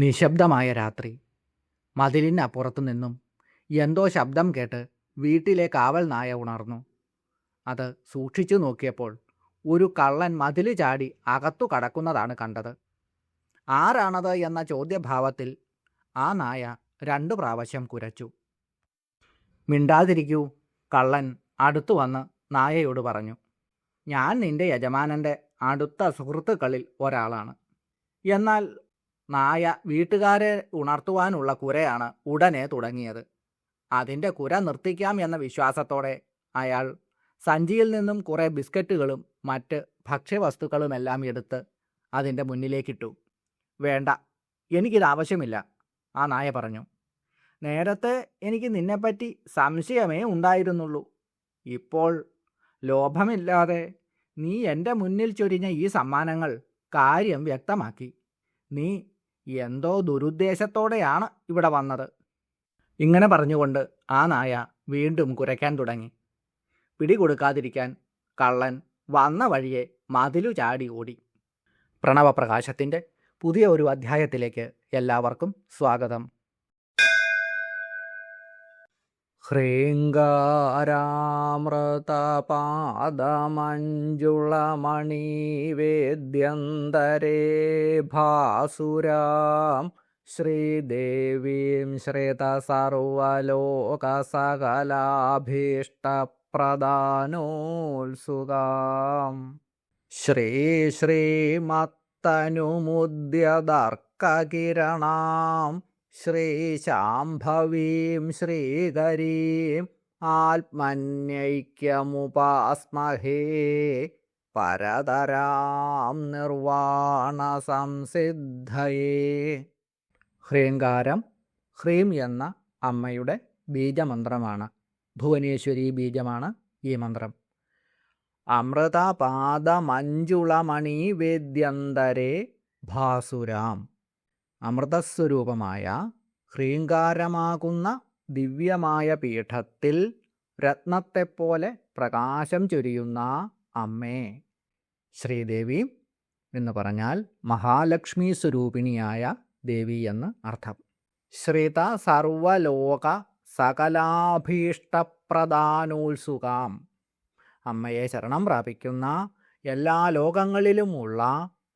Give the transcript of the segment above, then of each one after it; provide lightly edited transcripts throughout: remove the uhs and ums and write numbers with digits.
നിശബ്ദമായ രാത്രി. മതിലിനപ്പുറത്തു നിന്നും എന്തോ ശബ്ദം കേട്ട് വീട്ടിലെ കാവൽ നായ ഉണർന്നു. അത് സൂക്ഷിച്ചു നോക്കിയപ്പോൾ ഒരു കള്ളൻ മതില് ചാടി അകത്തു കടക്കുന്നതാണ് കണ്ടത്. ആരാണത് എന്ന ചോദ്യഭാവത്തിൽ ആ നായ 2 പ്രാവശ്യം കുരച്ചു. മിണ്ടാതിരിക്കൂ, കള്ളൻ അടുത്തു വന്ന് നായയോട് പറഞ്ഞു. ഞാൻ നിന്റെ യജമാനൻ്റെ അടുത്ത സുഹൃത്തുക്കളിൽ ഒരാളാണ്. എന്നാൽ നായ വീട്ടുകാരെ ഉണർത്തുവാനുള്ള കുരയാണ് ഉടനെ തുടങ്ങിയത്. അതിൻ്റെ കുര നിർത്തിക്കാം എന്ന വിശ്വാസത്തോടെ അയാൾ സഞ്ചിയിൽ നിന്നും കുറേ ബിസ്ക്കറ്റുകളും മറ്റ് ഭക്ഷ്യവസ്തുക്കളുമെല്ലാം എടുത്ത് അതിൻ്റെ മുന്നിലേക്കിട്ടു. വേണ്ട, എനിക്കിത് ആവശ്യമില്ല, ആ നായ പറഞ്ഞു. നേരത്തെ എനിക്ക് നിന്നെപ്പറ്റി സംശയമേ ഉണ്ടായിരുന്നുള്ളൂ. ഇപ്പോൾ ലോഭമില്ലാതെ നീ എൻ്റെ മുന്നിൽ ചൊരിഞ്ഞ ഈ സമ്മാനങ്ങൾ കാര്യം വ്യക്തമാക്കി. നീ എന്തോ ദുരുദ്ദേശത്തോടെയാണ് ഇവിടെ വന്നത്. ഇങ്ങനെ പറഞ്ഞുകൊണ്ട് ആ നായ വീണ്ടും കുരയ്ക്കാൻ തുടങ്ങി. പിടികൊടുക്കാതിരിക്കാൻ കള്ളൻ വന്ന വഴിയെ മതിലു ചാടി ഓടി. പ്രണവപ്രകാശത്തിൻ്റെ പുതിയ ഒരു അധ്യായത്തിലേക്ക് എല്ലാവർക്കും സ്വാഗതം. ഹ്രീങ്കാരാമൃതപാദമഞ്ജുളമണിവേദ്യന്തരേ ഭാസുരാം ശ്രീദേവീം ശ്രിതസർവലോകസകലാഭീഷ്ടപ്രദാനോത്സുകാം ശ്രീശ്രീമത്തനുമുദ്യതർക്കകിരണാം ശ്രീശാംഭവീം ശ്രീകരീം ആത്മന്യൈക്യമുപാസ്മഹേ പരതരാം നിർവാണ സംസിദ്ധയേ. ഹ്രീങ്കാരം ഹ്രീം എന്ന അമ്മയുടെ ബീജമന്ത്രമാണ്. ഭുവനേശ്വരി ബീജമാണ് ഈ മന്ത്രം. അമൃതപാദമഞ്ജുളമണിവേദ്യന്തരേ ഭാസുരാം. അമൃതസ്വരൂപമായ ഹ്രീങ്കാരമാകുന്ന ദിവ്യമായ പീഠത്തിൽ രത്നത്തെപ്പോലെ പ്രകാശം ചൊരിയുന്ന അമ്മേ. ശ്രീദേവി എന്ന് പറഞ്ഞാൽ മഹാലക്ഷ്മി സ്വരൂപിണിയായ ദേവി എന്ന് അർത്ഥം. ശ്രിത സർവലോക സകലാഭീഷ്ടപ്രദാനോത്സുകാം. അമ്മയെ ശരണം പ്രാപിക്കുന്ന എല്ലാ ലോകങ്ങളിലുമുള്ള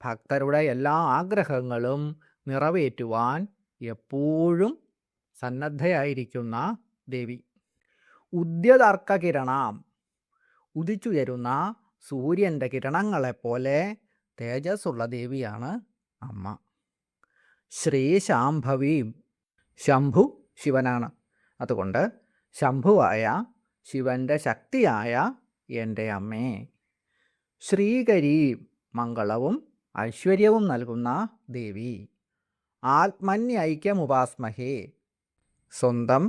ഭക്തരുടെ എല്ലാ ആഗ്രഹങ്ങളും നിറവേറ്റുവാൻ എപ്പോഴും സന്നദ്ധയായിരിക്കുന്ന ദേവി. ഉദ്യതർക്കകിരണാം. ഉദിച്ചുയരുന്ന സൂര്യൻ്റെ കിരണങ്ങളെപ്പോലെ തേജസ്സുള്ള ദേവിയാണ് അമ്മ. ശ്രീശാംഭവീം. ശംഭു ശിവനാണ്. അതുകൊണ്ട് ശംഭുവായ ശിവൻ്റെ ശക്തിയായ എൻ്റെ അമ്മേ. ശ്രീകരീം. മംഗളവും ഐശ്വര്യവും നൽകുന്ന ദേവി. ആത്മന്യൈക്യമുപാസ്മഹേ. സ്വന്തം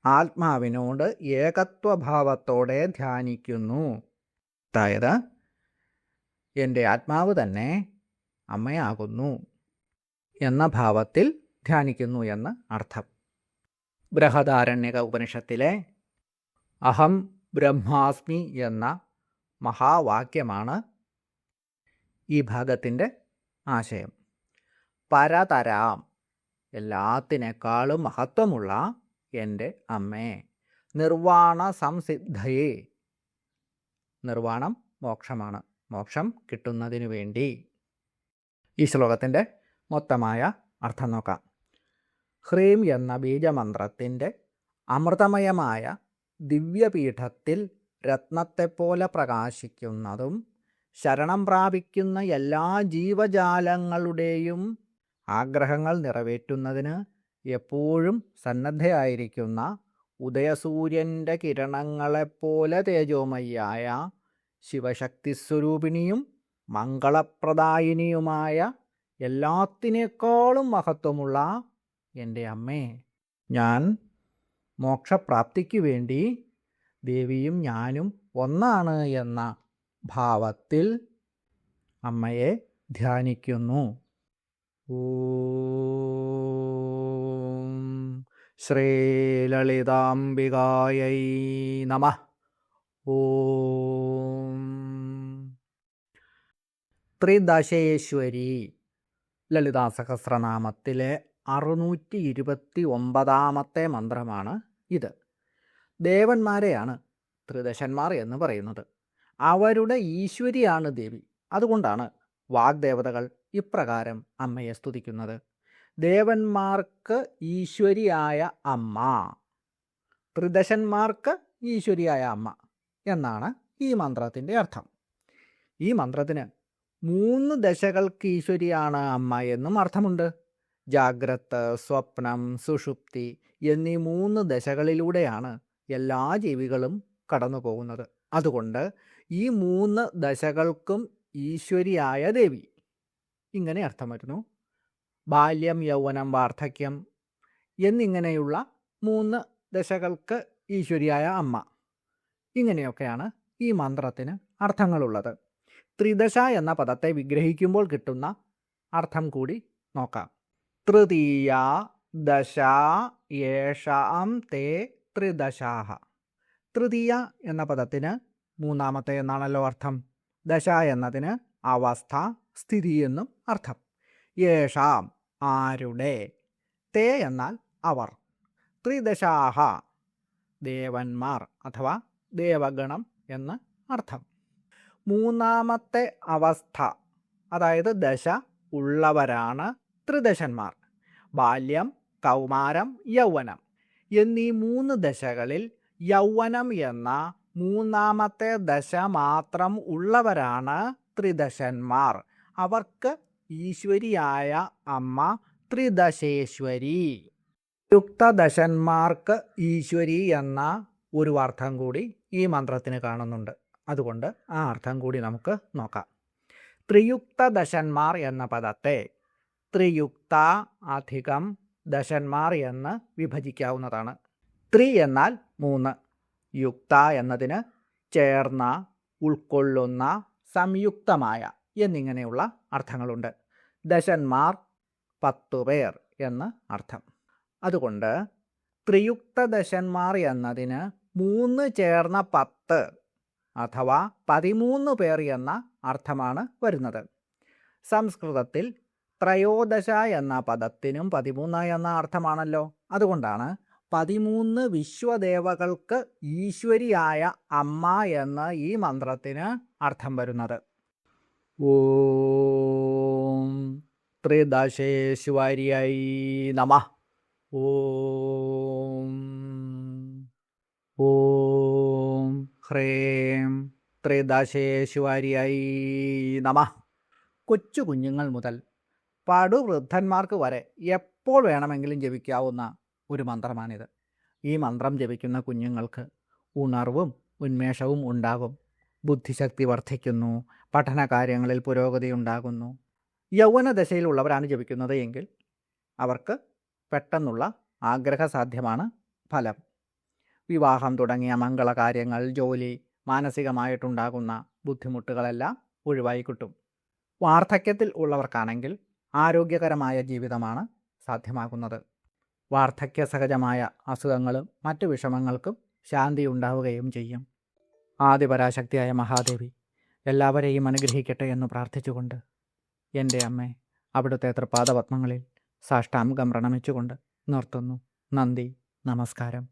ആത്മാവിനോട് ഏകത്വഭാവത്തോടെ ധ്യാനിക്കുന്നു. അതായത് എൻ്റെ ആത്മാവ് തന്നെ അമ്മയാകുന്നു എന്ന ഭാവത്തിൽ ധ്യാനിക്കുന്നു എന്ന് അർത്ഥം. ബൃഹദാരണ്യക ഉപനിഷത്തിലെ അഹം ബ്രഹ്മാസ്മി എന്ന മഹാവാക്യമാണ് ഈ ഭാഗത്തിൻ്റെ ആശയം. പരതരാം. എല്ലാത്തിനേക്കാളും മഹത്വമുള്ള എൻ്റെ അമ്മേ. നിർവാണ സംസിദ്ധയേ. നിർവാണം മോക്ഷമാണ്. മോക്ഷം കിട്ടുന്നതിനു വേണ്ടി. ഈ ശ്ലോകത്തിൻ്റെ മൊത്തമായ അർത്ഥം നോക്കാം. ഹ്രീം എന്ന ബീജമന്ത്രത്തിൻ്റെ അമൃതമയമായ ദിവ്യപീഠത്തിൽ രത്നത്തെപ്പോലെ പ്രകാശിക്കുന്നതും ശരണം പ്രാപിക്കുന്ന എല്ലാ ജീവജാലങ്ങളുടെയും ആഗ്രഹങ്ങൾ നിറവേറ്റുന്നതിന് എപ്പോഴും സന്നദ്ധയായിരിക്കുന്ന ഉദയസൂര്യൻ്റെ കിരണങ്ങളെപ്പോലെ തേജോമയ്യായ ശിവശക്തിസ്വരൂപിണിയും മംഗളപ്രദായിനിയുമായ എല്ലാത്തിനേക്കാളും മഹത്വമുള്ള എൻ്റെ അമ്മേ. ഞാൻ മോക്ഷപ്രാപ്തിക്ക് വേണ്ടി ദേവിയും ഞാനും ഒന്നാണ് എന്ന ഭാവത്തിൽ അമ്മയെ ധ്യാനിക്കുന്നു. ഓം ശ്രീലളിതാംബികായൈ നമഃ. ഓം ത്രിദശേശ്വരി. ലളിതാ സഹസ്രനാമത്തിലെ 629 മന്ത്രമാണ് ഇത്. ദേവന്മാരെയാണ് ത്രിദശന്മാർ എന്ന് പറയുന്നത്. അവരുടെ ഈശ്വരിയാണ് ദേവി. അതുകൊണ്ടാണ് വാഗ്ദേവതകൾ ഇപ്രകാരം അമ്മയെ സ്തുതിക്കുന്നത്. ദേവന്മാർക്ക് ഈശ്വരിയായ അമ്മ, ത്രിദശന്മാർക്ക് ഈശ്വരിയായ അമ്മ എന്നാണ് ഈ മന്ത്രത്തിൻ്റെ അർത്ഥം. ഈ മന്ത്രത്തിന് 3 ദശകൾക്ക് ഈശ്വരിയാണ് അമ്മ എന്നും അർത്ഥമുണ്ട്. ജാഗ്രത്, സ്വപ്നം, സുഷുപ്തി എന്നീ 3 ദശകളിലൂടെയാണ് എല്ലാ ജീവികളും കടന്നു പോകുന്നത്. അതുകൊണ്ട് ഈ 3 ദശകൾക്കും ഈശ്വരിയായ ദേവി. ഇങ്ങനെ അർത്ഥം വരുന്നു. ബാല്യം, യൗവനം, വാർദ്ധക്യം എന്നിങ്ങനെയുള്ള 3 ദശകൾക്ക് ഈശ്വരിയായ അമ്മ. ഇങ്ങനെയൊക്കെയാണ് ഈ മന്ത്രത്തിന് അർത്ഥങ്ങളുള്ളത്. ത്രിദശ എന്ന പദത്തെ വിഗ്രഹിക്കുമ്പോൾ കിട്ടുന്ന അർത്ഥം കൂടി നോക്കാം. തൃതീയ ദശ യേഷാം തേ ത്രിദശാഹ. തൃതീയ എന്ന പദത്തിന് 3ാമത്തെ എന്നാണല്ലോ അർത്ഥം. ദശ എന്നതിന് അവസ്ഥ, സ്ഥിതി എന്നും അർത്ഥം. യേഷാം ആരുടെ, തേ എന്നാൽ അവർ, ത്രിദശാഹ ദേവന്മാർ അഥവാ ദേവഗണം എന്ന് അർത്ഥം. 3ാമത്തെ അവസ്ഥ അതായത് ദശ ഉള്ളവരാണ് ത്രിദശന്മാർ. ബാല്യം, കൗമാരം, യൗവനം എന്നീ 3 ദശകളിൽ യൗവനം എന്ന 3ാമത്തെ ദശ മാത്രം ഉള്ളവരാണ് ത്രിദശന്മാർ. അവർക്ക് ഈശ്വരിയായ അമ്മ ത്രിദശേശ്വരി. യുക്തദശന്മാർക്ക് ഈശ്വരി എന്ന ഒരു അർത്ഥം കൂടി ഈ മന്ത്രത്തിന് കാണുന്നുണ്ട്. അതുകൊണ്ട് ആ അർത്ഥം കൂടി നമുക്ക് നോക്കാം. ത്രിയുക്ത ദശന്മാർ എന്ന പദത്തെ ത്രിയുക്ത അധികം ദശന്മാർ എന്ന് വിഭജിക്കാവുന്നതാണ്. ത്രി എന്നാൽ 3, യുക്ത എന്നതിന് ചേർന്ന, ഉൾക്കൊള്ളുന്ന, സംയുക്തമായ എന്നിങ്ങനെയുള്ള അർത്ഥങ്ങളുണ്ട്. ദശന്മാർ 10 പേർ എന്ന് അർത്ഥം. അതുകൊണ്ട് ത്രിയുക്ത ദശന്മാർ എന്നതിന് 3 ചേർന്ന 10 അഥവാ 13 പേർ എന്ന അർത്ഥമാണ് വരുന്നത്. സംസ്കൃതത്തിൽ ത്രയോദശ എന്ന പദത്തിനും 13 എന്ന അർത്ഥമാണല്ലോ. അതുകൊണ്ടാണ് 13 വിശ്വദേവകൾക്ക് ഈശ്വരിയായ അമ്മ എന്ന ഈ മന്ത്രത്തിന് അർത്ഥം വരുന്നത്. ഓം ത്രിദശേശ്വര്यै നമഃ. ഓം ഓം ഹ്രീം ത്രിദശേശ്വര്यै നമഃ. കൊച്ചു കുഞ്ഞുങ്ങൾ മുതൽ പടുവൃദ്ധന്മാർക്ക് വരെ എപ്പോൾ വേണമെങ്കിലും ജപിക്കാവുന്ന ഒരു മന്ത്രമാണിത്. ഈ മന്ത്രം ജപിക്കുന്ന കുഞ്ഞുങ്ങൾക്ക് ഉണർവും ഉന്മേഷവും ഉണ്ടാകും. ബുദ്ധിശക്തി വർദ്ധിക്കുന്നു. പഠന കാര്യങ്ങളിൽ പുരോഗതി ഉണ്ടാകുന്നു. യൗവന ദശയിലുള്ളവരാണ് ജപിക്കുന്നത് എങ്കിൽ അവർക്ക് പെട്ടെന്നുള്ള ആഗ്രഹസാധ്യമാണ് ഫലം. വിവാഹം തുടങ്ങിയ മംഗളകാര്യങ്ങൾ, ജോലി, മാനസികമായിട്ടുണ്ടാകുന്ന ബുദ്ധിമുട്ടുകളെല്ലാം ഒഴിവായി കിട്ടും. വാർദ്ധക്യത്തിൽ ഉള്ളവർക്കാണെങ്കിൽ ആരോഗ്യകരമായ ജീവിതമാണ് സാധ്യമാകുന്നത്. വാർദ്ധക്യ സഹജമായ അസുഖങ്ങളും മറ്റു വിഷമങ്ങൾക്കും ശാന്തി ഉണ്ടാവുകയും ചെയ്യും. ആദിപരാശക്തിയായ മഹാദേവി എല്ലാവരെയും അനുഗ്രഹിക്കട്ടെ എന്ന് പ്രാർത്ഥിച്ചുകൊണ്ട് എൻ്റെ അമ്മേ അവിടുത്തെ തൃപാദപത്മങ്ങളിൽ സാഷ്ടാംഗം പ്രണമിച്ചുകൊണ്ട് നിർത്തുന്നു. നന്ദി, നമസ്കാരം.